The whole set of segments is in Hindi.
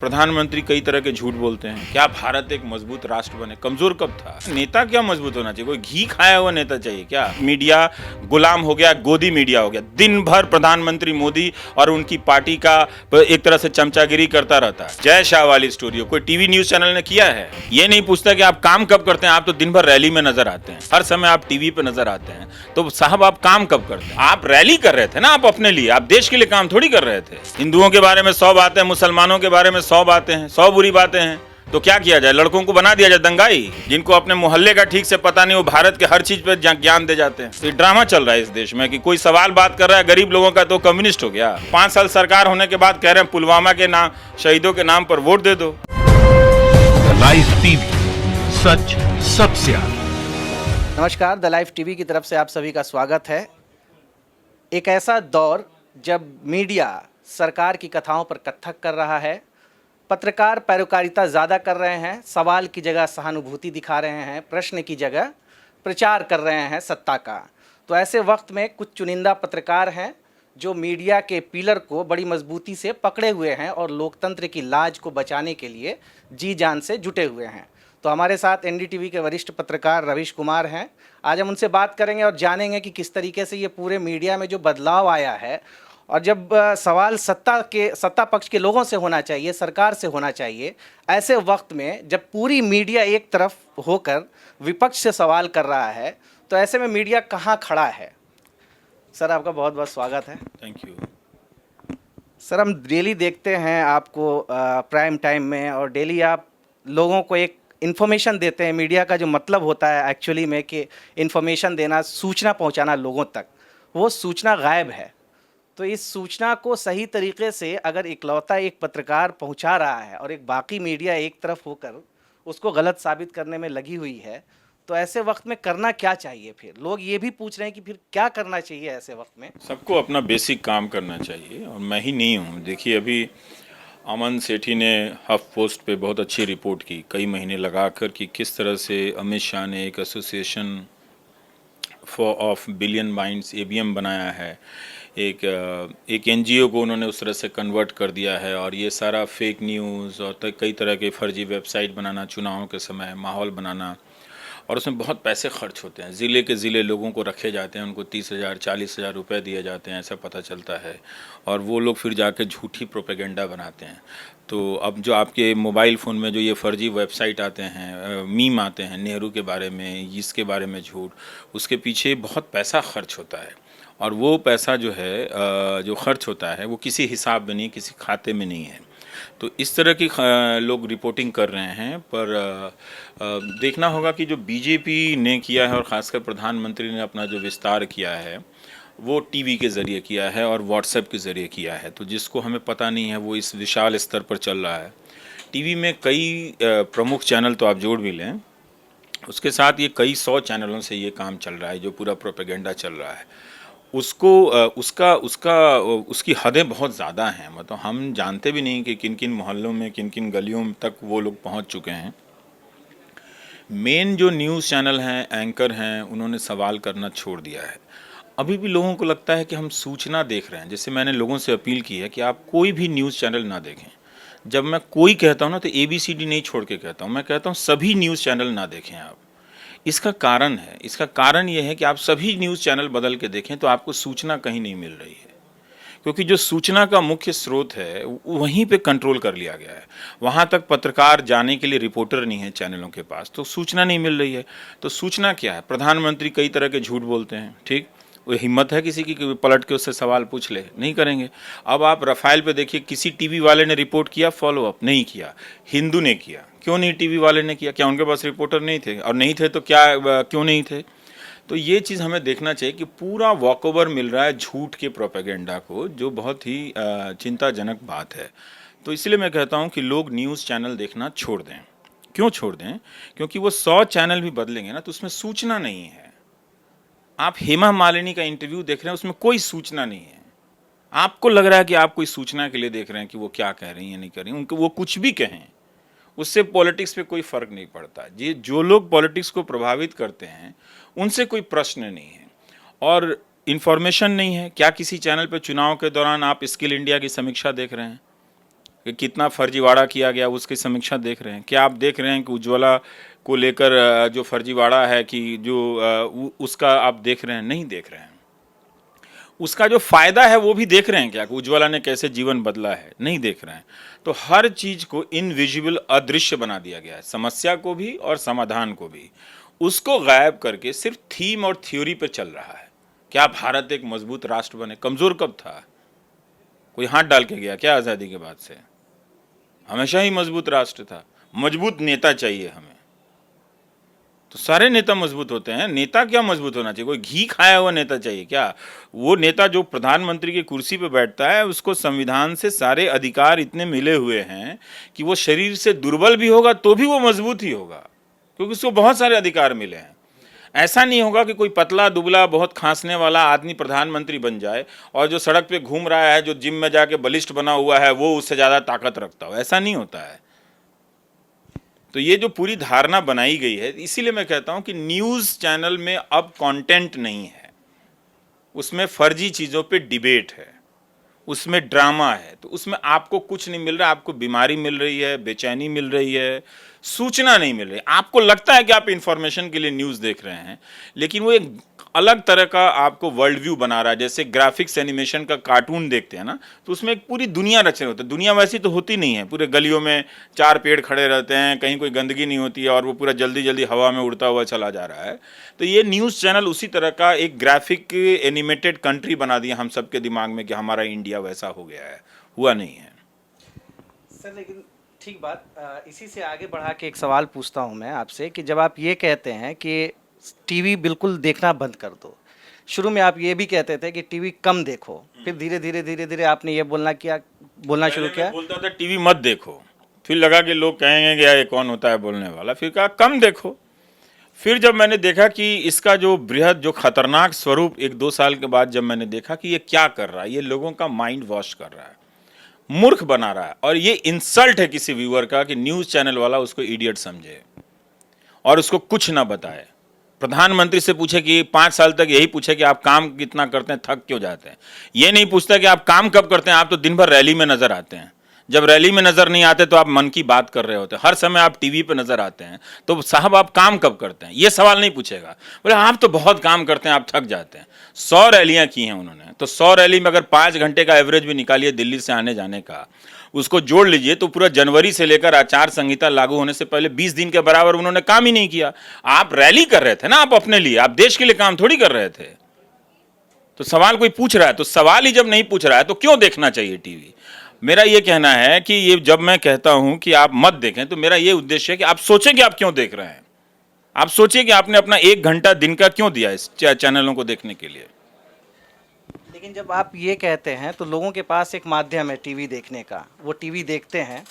प्रधानमंत्री कई तरह के झूठ बोलते हैं। क्या भारत एक मजबूत राष्ट्र बने? कमजोर कब था? नेता क्या मजबूत होना चाहिए? कोई घी खाया हुआ नेता चाहिए क्या? मीडिया गुलाम हो गया, गोदी मीडिया हो गया। दिन भर प्रधानमंत्री मोदी और उनकी पार्टी का एक तरह से चमचागिरी करता रहता है। जय शाह वाली स्टोरी हो, कोई टीवी न्यूज चैनल ने किया है? ये नहीं पूछता कि आप काम कब करते हैं। आप तो दिन भर रैली में नजर आते हैं, हर समय आप टीवी पे नजर आते हैं। तो साहब आप काम कब करते हैं? आप रैली कर रहे थे ना, आप अपने लिए, आप देश के लिए काम थोड़ी कर रहे थे। हिंदुओं के बारे में 100 बातें, मुसलमानों के बारे में 100 बातें हैं, 100 बुरी बातें हैं। तो क्या किया जाए? लड़कों को बना दिया जाए दंगाई? जिनको अपने मोहल्ले का ठीक से पता नहीं, वो भारत के हर चीज पे ज्ञान दे जाते हैं। तो ड्रामा चल रहा है इस देश में कि कोई सवाल बात कर रहा है गरीब लोगों का तो कम्युनिस्ट हो गया। 5 साल सरकार होने के बाद कह रहे हैं पुलवामा के नाम, शहीदों के नाम पर वोट दे दो। लाइव टीवी, सच सबसे आगे। नमस्कार, द लाइव टीवी की तरफ से आप सभी का स्वागत है। एक ऐसा दौर जब मीडिया सरकार की कथाओं पर कथक कर रहा है, पत्रकार पैरोकारिता ज़्यादा कर रहे हैं, सवाल की जगह सहानुभूति दिखा रहे हैं, प्रश्न की जगह प्रचार कर रहे हैं सत्ता का। तो ऐसे वक्त में कुछ चुनिंदा पत्रकार हैं जो मीडिया के पिलर को बड़ी मजबूती से पकड़े हुए हैं और लोकतंत्र की लाज को बचाने के लिए जी जान से जुटे हुए हैं। तो हमारे साथ एनडीटीवी के वरिष्ठ पत्रकार रवीश कुमार हैं। आज हम उनसे बात करेंगे और जानेंगे कि किस तरीके से ये पूरे मीडिया में जो बदलाव आया है, और जब सवाल सत्ता पक्ष के लोगों से होना चाहिए, सरकार से होना चाहिए, ऐसे वक्त में जब पूरी मीडिया एक तरफ होकर विपक्ष से सवाल कर रहा है, तो ऐसे में मीडिया कहाँ खड़ा है? सर, आपका बहुत बहुत स्वागत है। थैंक यू सर, हम डेली देखते हैं आपको प्राइम टाइम में, और डेली आप लोगों को एक इन्फॉर्मेशन देते हैं। मीडिया का जो मतलब होता है एक्चुअली में कि इन्फॉर्मेशन देना, सूचना पहुंचाना लोगों तक, वो सूचना गायब है। तो इस सूचना को सही तरीके से अगर इकलौता एक पत्रकार पहुंचा रहा है और एक बाकी मीडिया एक तरफ होकर उसको गलत साबित करने में लगी हुई है, तो ऐसे वक्त में करना क्या चाहिए? फिर लोग ये भी पूछ रहे हैं कि फिर क्या करना चाहिए ऐसे वक्त में? सबको अपना बेसिक काम करना चाहिए, और मैं ही नहीं हूँ। देखिए, अभी अमन सेठी ने हफ पोस्ट पे बहुत अच्छी रिपोर्ट की कई महीने लगाकर कि किस तरह से अमित शाह ने एक association for of billion minds ABM बनाया है। एक NGO को उन्होंने उस तरह से कन्वर्ट कर दिया है, और ये सारा फेक न्यूज़ और कई तरह के फर्जी वेबसाइट बनाना, चुनावों के समय माहौल बनाना, और उसमें बहुत पैसे खर्च होते हैं। ज़िले के ज़िले लोगों को रखे जाते हैं, उनको 30,000 40,000 रुपये दिए जाते हैं, ऐसा पता चलता है। और वो लोग फिर जाकर झूठी प्रोपेगेंडा बनाते हैं। तो अब जो आपके मोबाइल फ़ोन में जो ये फर्जी वेबसाइट आते हैं, मीम आते हैं नेहरू के बारे में, इसके बारे में झूठ, उसके पीछे बहुत पैसा खर्च होता है। और वो पैसा जो है जो खर्च होता है वो किसी हिसाब में नहीं, किसी खाते में नहीं है। तो इस तरह की लोग रिपोर्टिंग कर रहे हैं। पर देखना होगा कि जो बीजेपी ने किया है, और ख़ासकर प्रधानमंत्री ने अपना जो विस्तार किया है, वो टीवी के ज़रिए किया है और व्हाट्सएप के ज़रिए किया है। तो जिसको हमें पता नहीं है वो इस विशाल स्तर पर चल रहा है। टीवी में कई प्रमुख चैनल तो आप जोड़ भी लें, उसके साथ ये कई 100 चैनलों से ये काम चल रहा है, जो पूरा प्रोपेगेंडा चल रहा है। उसको उसकी हदें बहुत ज़्यादा हैं। मतलब हम जानते भी नहीं कि किन किन मोहल्लों में, किन किन गलियों तक वो लोग पहुंच चुके हैं। मेन जो न्यूज़ चैनल हैं, एंकर हैं, उन्होंने सवाल करना छोड़ दिया है। अभी भी लोगों को लगता है कि हम सूचना देख रहे हैं। जैसे मैंने लोगों से अपील की है कि आप कोई भी न्यूज़ चैनल ना देखें। जब मैं कोई कहता हूँ ना, तो ABCD नहीं छोड़ के कहता हूँ, मैं कहता हूँ सभी न्यूज़ चैनल ना देखें आप। इसका कारण ये है कि आप सभी न्यूज़ चैनल बदल के देखें तो आपको सूचना कहीं नहीं मिल रही है। क्योंकि जो सूचना का मुख्य स्रोत है वहीं पे कंट्रोल कर लिया गया है। वहाँ तक पत्रकार जाने के लिए रिपोर्टर नहीं है चैनलों के पास, तो सूचना नहीं मिल रही है। तो सूचना क्या है? प्रधानमंत्री कई तरह के झूठ बोलते हैं, ठीक? वो हिम्मत है किसी की कि पलट के उससे सवाल पूछ ले? नहीं करेंगे। अब आप रफाल पे देखिए, किसी टीवी वाले ने रिपोर्ट किया, फॉलो अप नहीं किया। हिंदू ने किया, क्यों नहीं टीवी वाले ने किया? क्या उनके पास रिपोर्टर नहीं थे? और नहीं थे तो क्या क्यों नहीं थे? तो ये चीज़ हमें देखना चाहिए कि पूरा वॉकओवर मिल रहा है झूठ के प्रोपेगेंडा को, जो बहुत ही चिंताजनक बात है। तो इसलिए मैं कहता हूँ कि लोग न्यूज़ चैनल देखना छोड़ दें। क्यों छोड़ दें? क्योंकि वो 100 चैनल भी बदलेंगे ना, तो उसमें सूचना नहीं है। आप हेमा मालिनी का इंटरव्यू देख रहे हैं, उसमें कोई सूचना नहीं है। आपको लग रहा है कि आप कोई सूचना के लिए देख रहे हैं कि वो क्या कह रही हैं, नहीं कह रही हैं। उनको वो कुछ भी कहें, उससे पॉलिटिक्स पे कोई फ़र्क नहीं पड़ता। ये जो लोग पॉलिटिक्स को प्रभावित करते हैं, उनसे कोई प्रश्न नहीं है। और इन्फॉर्मेशन नहीं है। क्या किसी चैनल पे चुनाव के दौरान आप स्किल इंडिया की समीक्षा देख रहे हैं? कि कितना फर्जीवाड़ा किया गया उसकी समीक्षा देख रहे हैं? क्या आप देख रहे हैं कि उज्ज्वला को लेकर जो फर्जीवाड़ा है कि जो उसका आप देख रहे हैं? नहीं देख रहे हैं। उसका जो फायदा है वो भी देख रहे हैं क्या कि उज्ज्वला ने कैसे जीवन बदला है? नहीं देख रहे हैं। तो हर चीज को इनविजिबल, अदृश्य बना दिया गया है, समस्या को भी और समाधान को भी। उसको गायब करके सिर्फ थीम और थ्योरी पे चल रहा है। क्या भारत एक मजबूत राष्ट्र बने? कमजोर कब था? कोई हाथ डाल के गया क्या आजादी के बाद से? हमेशा ही मजबूत राष्ट्र था। मजबूत नेता चाहिए हमें। तो सारे नेता मजबूत होते हैं। नेता क्या मजबूत होना चाहिए? कोई घी खाया हुआ नेता चाहिए क्या? वो नेता जो प्रधानमंत्री की कुर्सी पे बैठता है उसको संविधान से सारे अधिकार इतने मिले हुए हैं कि वो शरीर से दुर्बल भी होगा तो भी वो मजबूत ही होगा, क्योंकि उसको बहुत सारे अधिकार मिले हैं। ऐसा नहीं होगा कि कोई पतला दुबला बहुत खांसने वाला आदमी प्रधानमंत्री बन जाए और जो सड़क पे घूम रहा है, जो जिम में जाके बलिष्ठ बना हुआ है, वो उससे ज़्यादा ताकत रखता हो। ऐसा नहीं होता है। तो ये जो पूरी धारणा बनाई गई है, इसीलिए मैं कहता हूं कि न्यूज़ चैनल में अब कंटेंट नहीं है, उसमें फर्जी चीज़ों पे डिबेट है, उसमें ड्रामा है। तो उसमें आपको कुछ नहीं मिल रहा, आपको बीमारी मिल रही है, बेचैनी मिल रही है, सूचना नहीं मिल रही। आपको लगता है कि आप इंफॉर्मेशन के लिए न्यूज़ देख रहे हैं, लेकिन वो एक अलग तरह का आपको वर्ल्ड व्यू बना रहा है। जैसे ग्राफिक्स एनिमेशन का कार्टून देखते हैं ना, तो उसमें एक पूरी दुनिया रचे होते हैं। दुनिया वैसी तो होती नहीं है। पूरे गलियों में 4 पेड़ खड़े रहते हैं, कहीं कोई गंदगी नहीं होती है और वो पूरा जल्दी जल्दी हवा में उड़ता हुआ चला जा रहा है। तो ये न्यूज़ चैनल उसी तरह का एक ग्राफिक एनिमेटेड कंट्री बना दिया हम सबके दिमाग में कि हमारा इंडिया वैसा हो गया है। हुआ नहीं है सर। लेकिन ठीक बात, इसी से आगे बढ़ा के एक सवाल पूछता हूं मैं आपसे कि जब आप ये कहते हैं कि टीवी बिल्कुल देखना बंद कर दो, शुरू में आप ये भी कहते थे कि टीवी कम देखो, फिर धीरे धीरे आपने ये बोलना शुरू किया। बोलता था टीवी मत देखो, फिर लगा कि लोग कहेंगे कि यार ये कौन होता है बोलने वाला, फिर कहा कम देखो। फिर जब मैंने देखा कि इसका जो बृहद, जो खतरनाक स्वरूप 1-2 साल के बाद जब मैंने देखा कि ये क्या कर रहा है, ये लोगों का माइंड वॉश कर रहा है, मूर्ख बना रहा है। और ये इंसल्ट है किसी व्यूअर का कि न्यूज़ चैनल वाला उसको इडियट समझे और उसको कुछ ना बताए। प्रधानमंत्री से पूछे कि 5 साल तक यही पूछे कि आप काम कितना करते हैं, थक क्यों जाते हैं। ये नहीं पूछता कि आप काम कब करते हैं। आप तो दिन भर रैली में नजर आते हैं। जब रैली में नजर नहीं आते तो आप मन की बात कर रहे होते हैं। हर समय आप टीवी पे नजर आते हैं, तो साहब आप काम कब करते हैं, ये सवाल नहीं पूछेगा। बोले आप तो बहुत काम करते हैं, आप थक जाते हैं। 100 रैलियां की हैं उन्होंने, तो 100 रैली में अगर 5 घंटे का एवरेज भी निकालिए दिल्ली से आने जाने का, उसको जोड़ लीजिए तो पूरा जनवरी से लेकर आचार संहिता लागू होने से पहले 20 दिन के बराबर उन्होंने काम ही नहीं किया। आप रैली कर रहे थे ना, आप अपने लिए, आप देश के लिए काम थोड़ी कर रहे थे। तो सवाल कोई पूछ रहा है, तो सवाल ही जब नहीं पूछ रहा है तो क्यों देखना चाहिए टीवी? मेरा ये कहना है कि ये जब मैं कहता हूं कि आप मत देखें, तो मेरा ये उद्देश्य है कि आप सोचें कि आप क्यों देख रहे हैं। आप सोचिए कि आपने अपना 1 घंटा दिन का क्यों दिया इस चैनलों को देखने के लिए। लेकिन जब आप ये कहते हैं तो लोगों के पास एक माध्यम है टीवी देखने का, वो टीवी देखते हैं,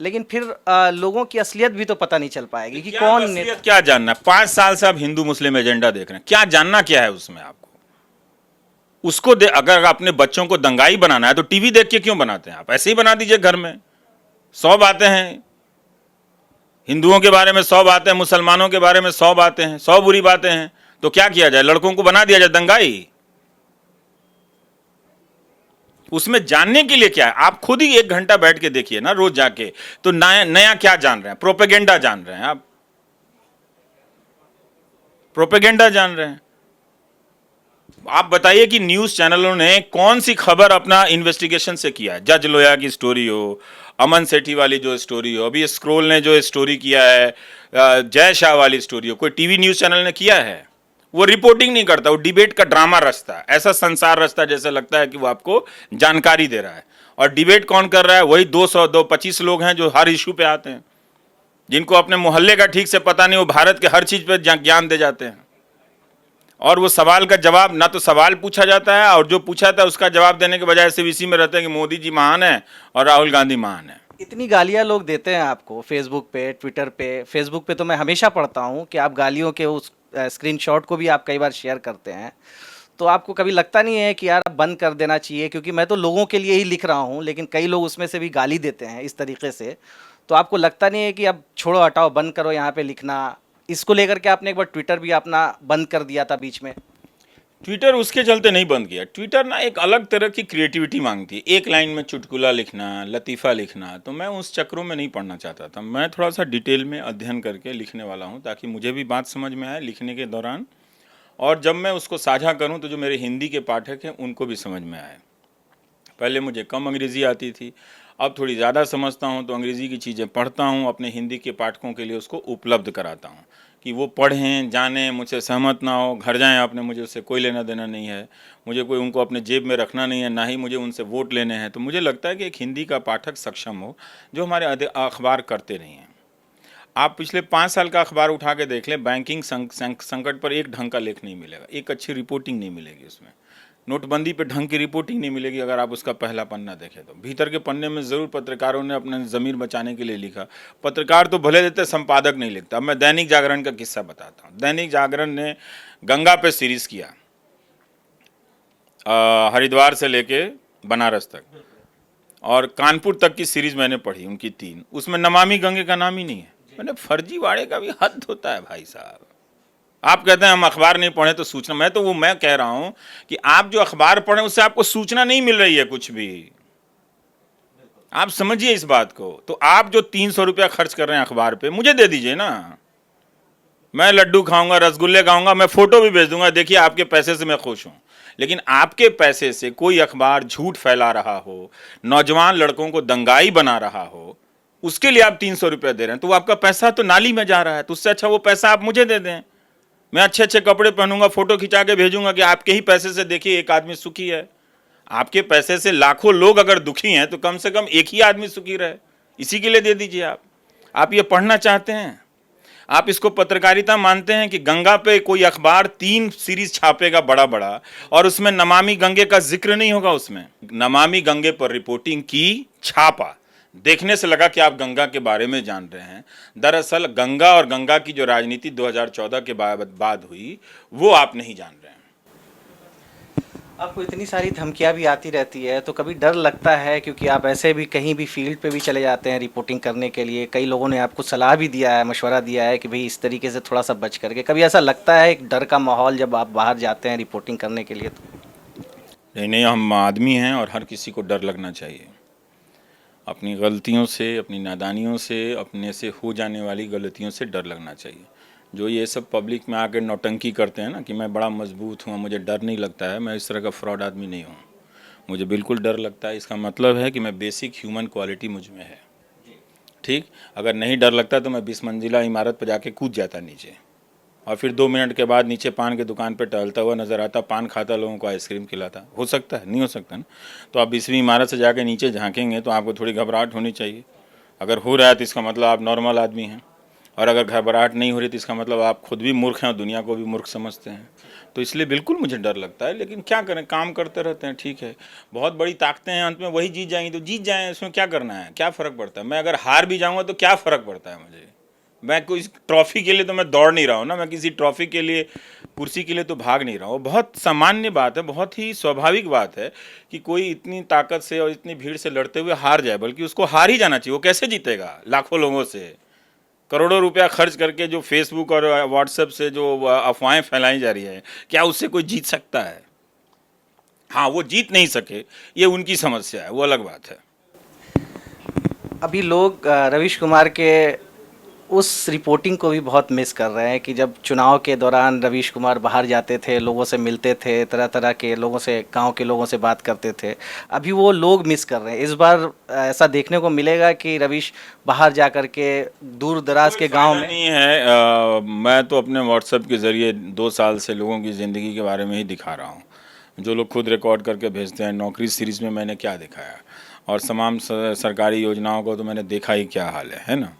लेकिन फिर लोगों की असलियत भी तो पता नहीं चल पाएगी कि कौन नेता। क्या जानना? 5 साल से आप हिंदू मुस्लिम एजेंडा देख रहे हैं, क्या जानना क्या है उसमें आपको? उसको अगर अपने बच्चों को दंगाई बनाना है तो टीवी देख के क्यों बनाते हैं? आप ऐसे ही बना दीजिए घर में। 100 बातें हैं, हिंदुओं के बारे में 100 बातें, मुसलमानों के बारे में 100 बातें हैं, 100 बुरी बातें हैं, तो क्या किया जाए? लड़कों को बना दिया जाए दंगाई। उसमें जानने के लिए क्या है? आप खुद ही 1 घंटा बैठ के देखिए ना रोज जाके, तो नया नया क्या जान रहे हैं? प्रोपेगेंडा जान रहे हैं आप, प्रोपेगेंडा जान रहे हैं। आप बताइए कि न्यूज़ चैनलों ने कौन सी खबर अपना इन्वेस्टिगेशन से किया है? जज लोया की स्टोरी हो, अमन सेठी वाली जो स्टोरी हो, अभी स्क्रोल ने जो स्टोरी किया है, जय शाह वाली स्टोरी हो, कोई टीवी न्यूज़ चैनल ने किया है? वो रिपोर्टिंग नहीं करता, वो डिबेट का ड्रामा रचता है, ऐसा संसार रचता है जैसे लगता है कि वो आपको जानकारी दे रहा है। और डिबेट कौन कर रहा है? वही 225 लोग हैं जो हर इशू पे आते हैं, जिनको अपने मोहल्ले का ठीक से पता नहीं, वो भारत के हर चीज़ पे ज्ञान दे जाते हैं। और वो सवाल का जवाब, ना तो सवाल पूछा जाता है और जो पूछा था उसका जवाब देने के बजाय सिर्फ इसी में रहते हैं कि मोदी जी महान है और राहुल गांधी महान है। इतनी गालियां लोग देते हैं आपको फेसबुक पे, ट्विटर पे। फेसबुक पे तो मैं हमेशा पढ़ता हूँ कि आप गालियों के उस स्क्रीनशॉट को भी आप कई बार शेयर करते हैं। तो आपको कभी लगता नहीं है कि यार बंद कर देना चाहिए? क्योंकि मैं तो लोगों के लिए ही लिख रहा हूँ, लेकिन कई लोग उसमें से भी गाली देते हैं इस तरीके से। तो आपको लगता नहीं है कि अब छोड़ो, हटाओ, बंद करो यहाँ पे लिखना? इसको लेकर के आपने एक बार ट्विटर भी अपना बंद कर दिया था बीच में। ट्विटर उसके चलते नहीं बंद किया। ट्विटर ना एक अलग तरह की क्रिएटिविटी मांगती है, एक लाइन में चुटकुला लिखना, लतीफ़ा लिखना, तो मैं उस चक्रों में नहीं पढ़ना चाहता था। मैं थोड़ा सा डिटेल में अध्ययन करके लिखने वाला हूँ, ताकि मुझे भी बात समझ में आए लिखने के दौरान, और जब मैं उसको साझा करूँ तो जो मेरे हिंदी के पाठक हैं उनको भी समझ में आए। पहले मुझे कम अंग्रेज़ी आती थी, अब थोड़ी ज़्यादा समझता हूँ, तो अंग्रेज़ी की चीज़ें पढ़ता हूँ, अपने हिंदी के पाठकों के लिए उसको उपलब्ध कराता हूँ कि वो पढ़ें, जानें, मुझसे सहमत ना हो, घर जाएं अपने, मुझे उससे कोई लेना देना नहीं है, मुझे कोई उनको अपने जेब में रखना नहीं है, ना ही मुझे उनसे वोट लेने हैं। तो मुझे लगता है कि एक हिंदी का पाठक सक्षम हो, जो हमारे अखबार करते नहीं हैं। आप पिछले 5 साल का अखबार उठा के देख लें, बैंकिंग संकट पर एक ढंग का लेख नहीं मिलेगा, एक अच्छी रिपोर्टिंग नहीं मिलेगी उसमें, नोटबंदी पे ढंग की रिपोर्टिंग नहीं मिलेगी अगर आप उसका पहला पन्ना देखें तो। भीतर के पन्ने में ज़रूर पत्रकारों ने अपने ज़मीर बचाने के लिए लिखा, पत्रकार तो भले देते, संपादक नहीं लिखता। अब मैं दैनिक जागरण का किस्सा बताता हूँ। दैनिक जागरण ने गंगा पे सीरीज़ किया, हरिद्वार से लेके बनारस तक, और कानपुर तक की सीरीज़ मैंने पढ़ी उनकी 3, उसमें नमामि गंगे का नाम ही नहीं है। मैंने फर्जीवाड़े का भी हद होता है भाई साहब। आप कहते हैं हम अखबार नहीं पढ़े तो सूचना, मैं कह रहा हूं कि आप जो अखबार पढ़ें उससे आपको सूचना नहीं मिल रही है कुछ भी। आप समझिए इस बात को। तो आप जो 300 रुपया खर्च कर रहे हैं अखबार पे, मुझे दे दीजिए ना, मैं लड्डू खाऊंगा, रसगुल्ले खाऊंगा, मैं फोटो भी भेज दूंगा, देखिए आपके पैसे से मैं खुश हूं। लेकिन आपके पैसे से कोई अखबार झूठ फैला रहा हो, नौजवान लड़कों को दंगाई बना रहा हो, उसके लिए आप 300 रुपया दे रहे हैं, तो आपका पैसा तो नाली में जा रहा है। तो उससे अच्छा वो पैसा आप मुझे दे दें, मैं अच्छे अच्छे कपड़े पहनूंगा, फोटो खिंचा के भेजूंगा कि आपके ही पैसे से देखिए एक आदमी सुखी है। आपके पैसे से लाखों लोग अगर दुखी हैं तो कम से कम एक ही आदमी सुखी रहे, इसी के लिए दे दीजिए। आप ये पढ़ना चाहते हैं, आप इसको पत्रकारिता मानते हैं कि गंगा पे कोई अखबार 3 सीरीज छापेगा बड़ा बड़ा, और उसमें नमामि गंगे का जिक्र नहीं होगा। उसमें नमामि गंगे पर रिपोर्टिंग की, छापा, देखने से लगा कि आप गंगा के बारे में जान रहे हैं। दरअसल गंगा और गंगा की जो राजनीति 2014 के बाद हुई, वो आप नहीं जान रहे हैं। आपको इतनी सारी धमकियां भी आती रहती है, तो कभी डर लगता है, क्योंकि आप ऐसे भी कहीं भी फील्ड पे भी चले जाते हैं रिपोर्टिंग करने के लिए, कई लोगों ने आपको सलाह भी दिया है, मशवरा दिया है कि भाई इस तरीके से थोड़ा सा बच करके, कभी ऐसा लगता है एक डर का माहौल जब आप बाहर जाते हैं रिपोर्टिंग करने के लिए? तो नहीं, हम आदमी हैं और हर किसी को डर लगना चाहिए। अपनी गलतियों से, अपनी नादानियों से, अपने से हो जाने वाली गलतियों से डर लगना चाहिए। जो ये सब पब्लिक में आकर नौटंकी करते हैं ना कि मैं बड़ा मजबूत हूँ, मुझे डर नहीं लगता है, मैं इस तरह का फ्रॉड आदमी नहीं हूँ। मुझे बिल्कुल डर लगता है। इसका मतलब है कि मैं बेसिक ह्यूमन क्वालिटी मुझ में है। ठीक, अगर नहीं डर लगता तो मैं 20 मंजिला इमारत पर जाके कूद जाता नीचे, और फिर 2 मिनट के बाद नीचे पान की दुकान पर टहलता हुआ नजर आता, पान खाता, लोगों को आइसक्रीम खिलाता। हो सकता है? नहीं हो सकता ना। तो आप 20वीं इमारत से जाके नीचे झांकेंगे तो आपको थोड़ी घबराहट होनी चाहिए। अगर हो रहा है तो इसका मतलब आप नॉर्मल आदमी हैं, और अगर घबराहट नहीं हो रही तो इसका मतलब आप खुद भी मूर्ख हैं और दुनिया को भी मूर्ख समझते हैं। तो इसलिए बिल्कुल मुझे डर लगता है, लेकिन क्या करें, काम करते रहते हैं। ठीक है, बहुत बड़ी ताकतें हैं, अंत में वही जीत जाएंगी, तो जीत जाएं, इसमें क्या करना है, क्या फ़र्क पड़ता है। मैं अगर हार भी जाऊँगा तो क्या फ़र्क पड़ता है मुझे। मैं कोई ट्रॉफी के लिए तो मैं दौड़ नहीं रहा हूँ ना, मैं किसी ट्रॉफी के लिए, कुर्सी के लिए तो भाग नहीं रहा हूँ। बहुत सामान्य बात है, बहुत ही स्वाभाविक बात है कि कोई इतनी ताकत से और इतनी भीड़ से लड़ते हुए हार जाए, बल्कि उसको हार ही जाना चाहिए। वो कैसे जीतेगा लाखों लोगों से, करोड़ों रुपया खर्च करके जो फेसबुक और व्हाट्सएप से जो अफवाहें फैलाई जा रही है, क्या उससे कोई जीत सकता है? हाँ, वो जीत नहीं सके, ये उनकी समस्या है, वो अलग बात है। अभी लोग रवीश कुमार के उस रिपोर्टिंग को भी बहुत मिस कर रहे हैं कि जब चुनाव के दौरान रवीश कुमार बाहर जाते थे, लोगों से मिलते थे, तरह तरह के लोगों से, गांव के लोगों से बात करते थे, अभी वो लोग मिस कर रहे हैं। इस बार ऐसा देखने को मिलेगा कि रवीश बाहर जा कर के दूर दराज के गांव में नहीं है। मैं तो अपने व्हाट्सएप के ज़रिए 2 साल से लोगों की ज़िंदगी के बारे में ही दिखा रहा हूँ, जो लोग खुद रिकॉर्ड करके भेजते हैं। नौकरी सीरीज़ में मैंने क्या दिखाया, और तमाम सरकारी योजनाओं को तो मैंने देखा ही क्या हाल है ना।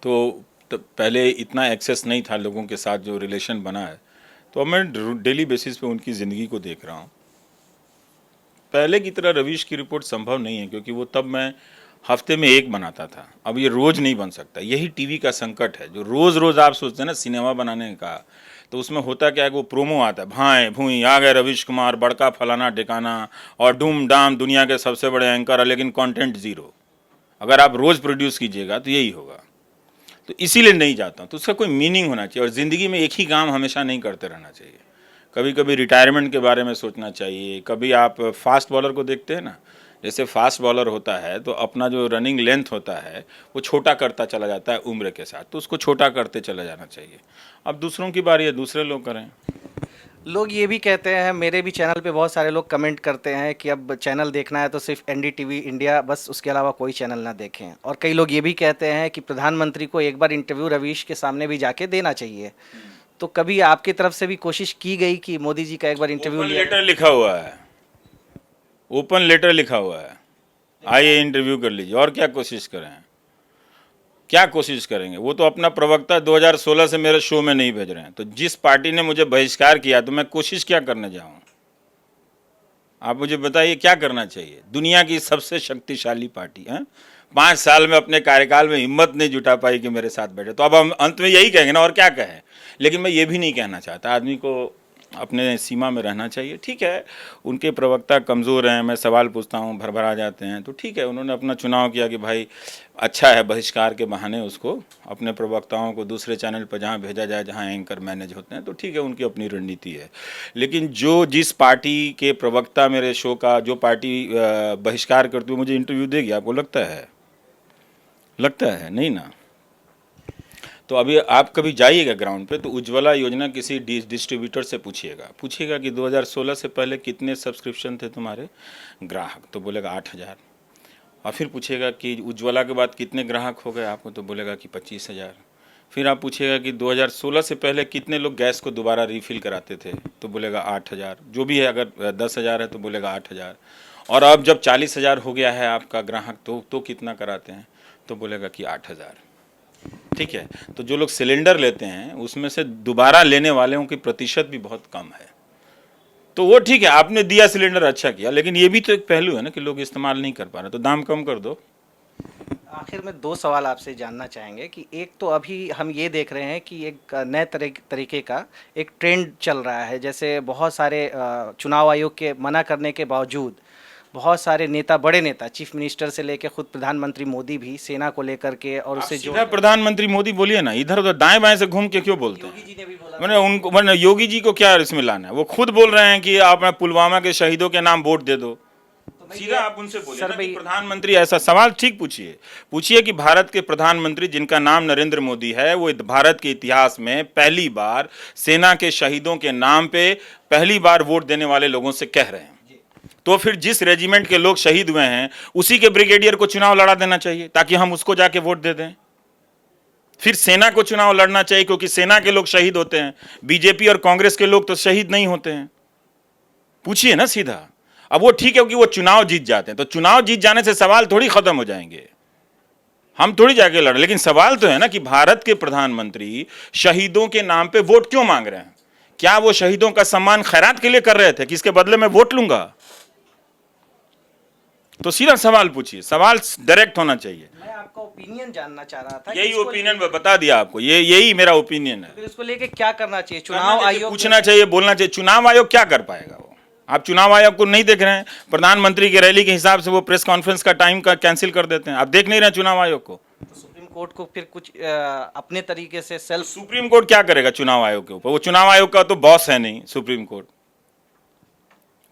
तो पहले इतना एक्सेस नहीं था लोगों के साथ, जो रिलेशन बना है, तो अब मैं डेली बेसिस पे उनकी ज़िंदगी को देख रहा हूँ। पहले की तरह रवीश की रिपोर्ट संभव नहीं है, क्योंकि वो तब मैं हफ्ते में 1 बनाता था, अब ये रोज़ नहीं बन सकता। यही टीवी का संकट है, जो रोज़ रोज़ आप सोचते हैं ना सिनेमा बनाने का, तो उसमें होता क्या है कि वो प्रोमो आता है, भाएँ भूई आ गए रवीश कुमार, बड़का फलाना ठिकाना, और डूम डाम दुनिया के सबसे बड़े एंकर है, लेकिन कंटेंट ज़ीरो। अगर आप रोज़ प्रोड्यूस कीजिएगा तो यही होगा। तो इसीलिए नहीं जाता हूँ। तो उसका कोई मीनिंग होना चाहिए, और ज़िंदगी में एक ही काम हमेशा नहीं करते रहना चाहिए। कभी कभी रिटायरमेंट के बारे में सोचना चाहिए। कभी आप फास्ट बॉलर को देखते हैं ना, जैसे फास्ट बॉलर होता है तो अपना जो रनिंग लेंथ होता है वो छोटा करता चला जाता है उम्र के साथ, तो उसको छोटा करते चला जाना चाहिए। अब दूसरों की बारी है, दूसरे लोग करें। लोग ये भी कहते हैं, मेरे भी चैनल पे बहुत सारे लोग कमेंट करते हैं कि अब चैनल देखना है तो सिर्फ एनडीटीवी इंडिया बस, उसके अलावा कोई चैनल ना देखें। और कई लोग ये भी कहते हैं कि प्रधानमंत्री को एक बार इंटरव्यू रवीश के सामने भी जाके देना चाहिए। तो कभी आपकी तरफ से भी कोशिश की गई कि मोदी जी का एक बार इंटरव्यू ओपन लिया? लेटर लिखा हुआ है, ओपन लेटर लिखा हुआ है, आइए इंटरव्यू कर लीजिए। और क्या कोशिश करें, क्या कोशिश करेंगे? वो तो अपना प्रवक्ता 2016 से मेरे शो में नहीं भेज रहे हैं, तो जिस पार्टी ने मुझे बहिष्कार किया तो मैं कोशिश क्या करने जाऊं? आप मुझे बताइए क्या करना चाहिए? दुनिया की सबसे शक्तिशाली पार्टी है, 5 साल में अपने कार्यकाल में हिम्मत नहीं जुटा पाई कि मेरे साथ बैठे, तो अब हम अंत में यही कहेंगे ना, और क्या कहें। लेकिन मैं ये भी नहीं कहना चाहता, आदमी को अपने सीमा में रहना चाहिए। ठीक है, उनके प्रवक्ता कमज़ोर हैं, मैं सवाल पूछता हूँ भरभरा जाते हैं, तो ठीक है, उन्होंने अपना चुनाव किया कि भाई अच्छा है, बहिष्कार के बहाने उसको अपने प्रवक्ताओं को दूसरे चैनल पर जहाँ भेजा जाए जहाँ एंकर मैनेज होते हैं, तो ठीक है, उनकी अपनी रणनीति है। लेकिन जिस पार्टी के प्रवक्ता मेरे शो का, जो पार्टी बहिष्कार करती हुई मुझे इंटरव्यू देगी, आपको लगता है नहीं ना? तो अभी आप कभी जाइएगा ग्राउंड पे तो उज्ज्वला योजना किसी डिस्ट्रीब्यूटर से पूछिएगा कि 2016 से पहले कितने सब्सक्रिप्शन थे तुम्हारे ग्राहक, तो बोलेगा 8,000। और फिर पूछिएगा कि उज्ज्वला के बाद कितने ग्राहक हो गए आपको, तो बोलेगा कि 25,000। फिर आप पूछिएगा कि 2016 से पहले कितने लोग गैस को दोबारा रिफ़िल कराते थे, तो बोलेगा 8,000। जो भी है, अगर 10,000 है तो बोलेगा 8,000। और अब जब 40,000 हो गया है आपका ग्राहक, तो कितना कराते हैं, तो बोलेगा कि 8,000। ठीक है, तो जो लोग सिलेंडर लेते हैं उसमें से दोबारा लेने वालों की प्रतिशत भी बहुत कम है। तो वो ठीक है, आपने दिया सिलेंडर, अच्छा किया, लेकिन ये भी तो एक पहलू है ना कि लोग इस्तेमाल नहीं कर पा रहे, तो दाम कम कर दो। आखिर में 2 सवाल आपसे जानना चाहेंगे कि एक तो अभी हम ये देख रहे हैं कि एक नए तरीके का एक ट्रेंड चल रहा है, जैसे बहुत सारे चुनाव आयोग के मना करने के बावजूद बहुत सारे नेता, बड़े नेता, चीफ मिनिस्टर से लेकर खुद प्रधानमंत्री मोदी भी सेना को लेकर के और उससे जो प्रधानमंत्री मोदी बोलिए ना, इधर उधर दाएं बाएं से घूम के क्यों बोलते हैं? योगी जी ने भी बोला, मैंने योगी जी को क्या इसमें लाना है? वो खुद बोल रहे हैं कि आप पुलवामा के शहीदों के नाम वोट दे दो। सीधा आप उनसे बोलिए ना कि प्रधानमंत्री ऐसा सवाल ठीक पूछिए कि भारत के प्रधानमंत्री जिनका नाम नरेंद्र मोदी है, वो भारत के इतिहास में पहली बार सेना के शहीदों के नाम पे पहली बार वोट देने वाले लोगों से कह रहे हैं, तो फिर जिस रेजिमेंट के लोग शहीद हुए हैं उसी के ब्रिगेडियर को चुनाव लड़ा देना चाहिए ताकि हम उसको जाके वोट दे दें। फिर सेना को चुनाव लड़ना चाहिए क्योंकि सेना के लोग शहीद होते हैं, बीजेपी और कांग्रेस के लोग तो शहीद नहीं होते हैं। पूछिए ना सीधा। अब वो ठीक है कि वो चुनाव जीत जाते हैं, तो चुनाव जीत जाने से सवाल थोड़ी खत्म हो जाएंगे, हम थोड़ी जाके लड़, लेकिन सवाल तो है ना कि भारत के प्रधानमंत्री शहीदों के नाम पे वोट क्यों मांग रहे हैं? क्या वो शहीदों का सम्मान खैरात के लिए कर रहे थे कि इसके बदले में वोट लूंगा? तो सीधा सवाल पूछिए, सवाल डायरेक्ट होना चाहिए। मैं आपका ओपिनियन जानना चाह रहा था। यही ओपिनियन बता दिया आपको, यही मेरा ओपिनियन है। फिर इसको लेके क्या करना चाहिए? चुनाव आयोग पूछना चाहिए, बोलना चाहिए। चुनाव आयोग क्या कर पाएगा? वो आप चुनाव आयोग को नहीं देख रहे हैं, प्रधानमंत्री की रैली के हिसाब से वो प्रेस कॉन्फ्रेंस का टाइम का कैंसिल कर देते हैं। आप देख नहीं रहे चुनाव आयोग को? तो सुप्रीम कोर्ट को फिर कुछ अपने तरीके से सेल्फ, सुप्रीम कोर्ट क्या करेगा चुनाव आयोग के ऊपर? वो चुनाव आयोग का तो बॉस है नहीं सुप्रीम कोर्ट,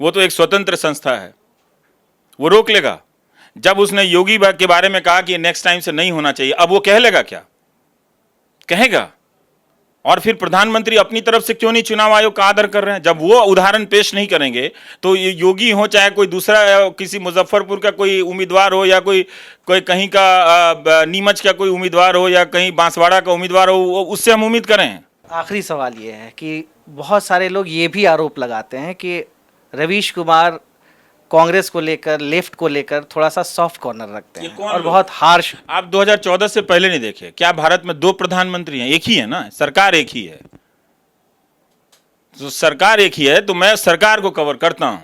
वो तो एक स्वतंत्र संस्था है, वो रोक लेगा। जब उसने योगी के बारे में कहा कि नेक्स्ट टाइम से नहीं होना चाहिए, अब वो कह लेगा क्या? कहेगा? और फिर प्रधानमंत्री अपनी तरफ से क्यों नहीं चुनाव आयोग का आदर कर रहे हैं? जब वो उदाहरण पेश नहीं करेंगे तो ये योगी हो चाहे कोई दूसरा, किसी मुजफ्फरपुर का कोई उम्मीदवार हो या कोई कहीं का नीमच का कोई उम्मीदवार हो या कहीं बांसवाड़ा का उम्मीदवार हो, उससे हम उम्मीद करें। आखिरी सवाल ये है कि बहुत सारे लोग ये भी आरोप लगाते हैं कि रवीश कुमार कांग्रेस को लेकर, लेफ्ट को लेकर थोड़ा सा सॉफ्ट कॉर्नर रखते हैं और बहुत हार्श। आप 2014 से पहले नहीं देखे क्या? भारत में 2 प्रधानमंत्री हैं, एक ही है ना, सरकार एक ही है। तो सरकार एक ही है तो मैं सरकार को कवर करता हूं।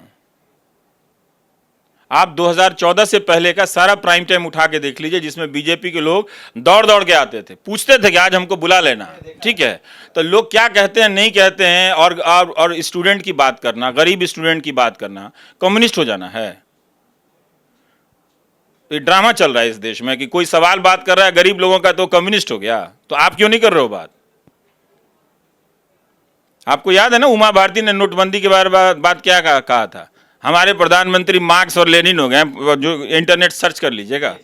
आप 2014 से पहले का सारा प्राइम टाइम उठा के देख लीजिए, जिसमें बीजेपी के लोग दौड़ दौड़ के आते थे, पूछते थे कि आज हमको बुला लेना, ठीक है? तो लोग क्या कहते हैं, नहीं कहते हैं, और स्टूडेंट की बात करना, गरीब स्टूडेंट की बात करना, कम्युनिस्ट हो जाना है। ये ड्रामा चल रहा है इस देश में कि कोई सवाल बात कर रहा है गरीब लोगों का तो कम्युनिस्ट हो गया। तो आप क्यों नहीं कर रहे हो बात? आपको याद है ना, उमा भारती ने नोटबंदी के बारे में बात क्या कहा था, हमारे प्रधानमंत्री मार्क्स और लेनिन हो गए, जो इंटरनेट सर्च कर लीजिएगा।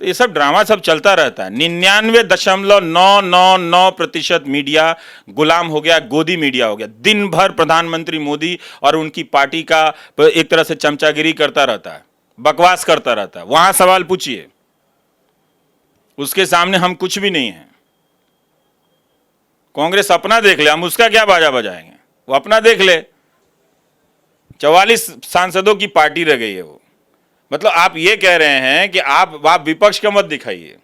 तो ये सब ड्रामा सब चलता रहता है। 99.999% मीडिया गुलाम हो गया, गोदी मीडिया हो गया। दिन भर प्रधानमंत्री मोदी और उनकी पार्टी का एक तरह से चमचागिरी करता रहता है, बकवास करता रहता है। वहां सवाल पूछिए, उसके सामने हम कुछ भी नहीं है। कांग्रेस अपना देख ले, हम उसका क्या बाजा बजाएंगे, वो अपना देख ले। 44 सांसदों की पार्टी रह गई है वो। मतलब आप ये कह रहे हैं कि आप विपक्ष का मत दिखाइए,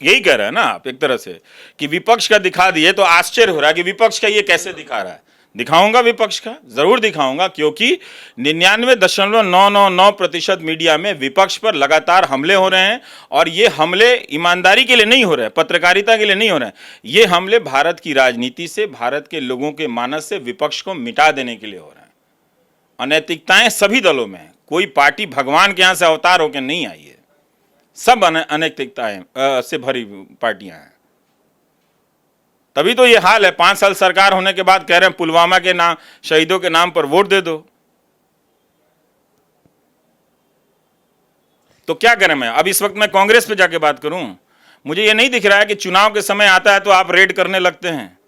यही कह रहे हैं ना आप एक तरह से कि विपक्ष का दिखा दिए। तो आश्चर्य हो रहा है कि विपक्ष का ये कैसे दिखा रहा है। दिखाऊंगा विपक्ष का, जरूर दिखाऊंगा, क्योंकि 99.999% मीडिया में विपक्ष पर लगातार हमले हो रहे हैं। और ये हमले ईमानदारी के लिए नहीं हो रहे हैं, पत्रकारिता के लिए नहीं हो रहे हैं। ये हमले भारत की राजनीति से, भारत के लोगों के मानस से विपक्ष को मिटा देने के लिए हो रहे हैं। अनैतिकताएं सभी दलों में है, कोई पार्टी भगवान के यहां से अवतार होकर नहीं आई है, सब अनैतिकताएं से भरी पार्टियां हैं। तभी तो ये हाल है। 5 साल सरकार होने के बाद कह रहे हैं पुलवामा के नाम, शहीदों के नाम पर वोट दे दो। तो क्या करें मैं अब इस वक्त मैं कांग्रेस पे जाके बात करूं? मुझे ये नहीं दिख रहा है कि चुनाव के समय आता है तो आप रेड करने लगते हैं।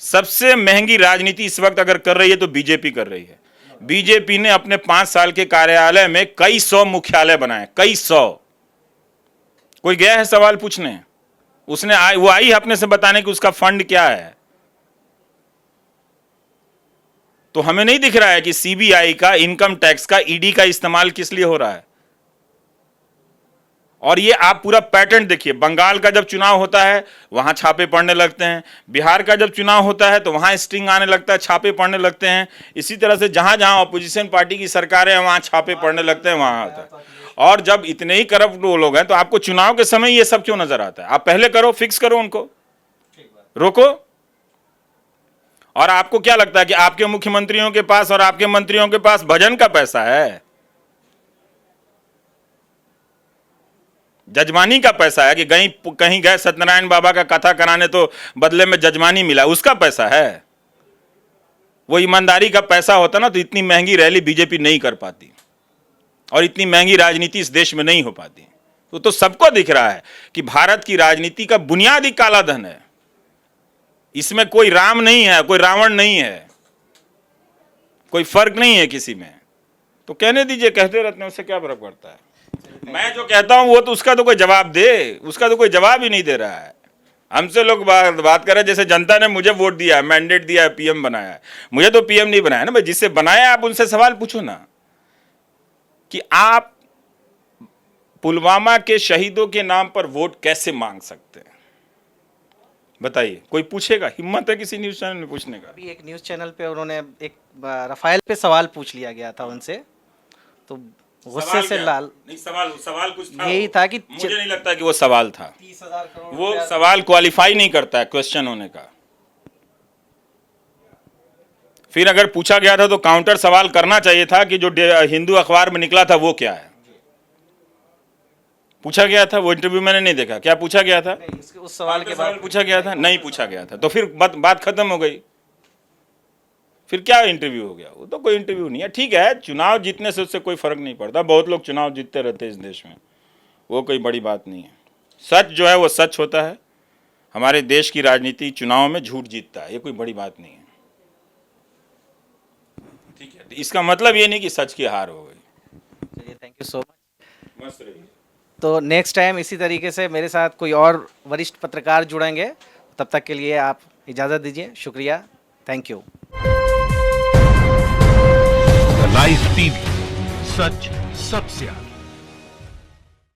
सबसे महंगी राजनीति इस वक्त अगर कर रही है तो बीजेपी कर रही है। बीजेपी ने अपने 5 साल के कार्यालय में कई 100 मुख्यालय बनाए, कई 100। कोई गया है सवाल पूछने? उसने वो आई है अपने से बताने कि उसका फंड क्या है। तो हमें नहीं दिख रहा है कि सीबीआई का, इनकम टैक्स का, ईडी का इस्तेमाल किस लिए हो रहा है। और ये आप पूरा पैटर्न देखिए, बंगाल का जब चुनाव होता है वहां छापे पड़ने लगते हैं, बिहार का जब चुनाव होता है तो वहां स्टिंग आने लगता है, छापे पड़ने लगते हैं। इसी तरह से जहां जहां अपोजिशन पार्टी की सरकार है वहां छापे पड़ने लगते हैं, वहां होता है। और जब इतने ही करप्ट लोग हैं तो आपको चुनाव के समय ये सब क्यों नजर आता है? आप पहले करो, फिक्स करो, उनको रोको। और आपको क्या लगता है कि आपके मुख्यमंत्रियों के पास और आपके मंत्रियों के पास भजन का पैसा है, जजमानी का पैसा है कि कहीं गए सत्यनारायण बाबा का कथा कराने तो बदले में जजमानी मिला, उसका पैसा है? वो ईमानदारी का पैसा होता ना तो इतनी महंगी रैली बीजेपी नहीं कर पाती और इतनी महंगी राजनीति इस देश में नहीं हो पाती। तो सबको दिख रहा है कि भारत की राजनीति का बुनियादी काला धन है। इसमें कोई राम नहीं है, कोई रावण नहीं है, कोई फर्क नहीं है किसी में। तो कहने दीजिए, कहते रहते हैं, उससे क्या फर्क पड़ता है। मैं जो कहता हूं वो तो उसका तो कोई जवाब दे, उसका तो कोई जवाब ही नहीं दे रहा है। हमसे लोग बात कर रहे हैं जैसे जनता ने मुझे वोट दिया है, मैंडेट दिया है, पीएम बनाया है। मुझे तो पीएम नहीं बनाया ना भाई, जिससे बनाया आप उनसे सवाल पूछो ना कि आप पुलवामा के शहीदों के नाम पर वोट कैसे मांग सकते हैं, बताइए। कोई पूछेगा? हिम्मत है किसी न्यूज चैनल में पूछने का? अभी एक न्यूज चैनल पे उन्होंने एक राफेल पे सवाल पूछ लिया गया था उनसे, तो गुस्से से लाल नहीं। सवाल कुछ था, यही था कि मुझे नहीं लगता कि वो सवाल था। 30,000 करोड़ वो सवाल क्वालिफाई नहीं करता है क्वेश्चन होने का। फिर अगर पूछा गया था तो काउंटर सवाल करना चाहिए था कि जो हिंदू अखबार में निकला था वो क्या है, पूछा गया था। वो इंटरव्यू मैंने नहीं देखा, क्या पूछा गया था? उस सवाल के बाद पूछा गया था? नहीं पूछा गया था। तो फिर बात खत्म हो गई। फिर क्या इंटरव्यू हो गया? वो तो कोई इंटरव्यू नहीं है। ठीक है, चुनाव जीतने से उससे कोई फर्क नहीं पड़ता, बहुत लोग चुनाव जीतते रहते हैं इस देश में, वो कोई बड़ी बात नहीं है। सच जो है वो सच होता है। हमारे देश की राजनीति चुनाव में झूठ जीतता है, ये कोई बड़ी बात नहीं है। ठीक है, इसका मतलब ये नहीं कि सच की हार हो गई। चलिए, थैंक यू सो मच। मस्त रहिए। तो नेक्स्ट टाइम इसी तरीके से मेरे साथ कोई और वरिष्ठ पत्रकार जुड़ेंगे। तब तक के लिए आप इजाज़त दीजिए। शुक्रिया, थैंक यू। लाइव टीवी, सच सबसे आगे।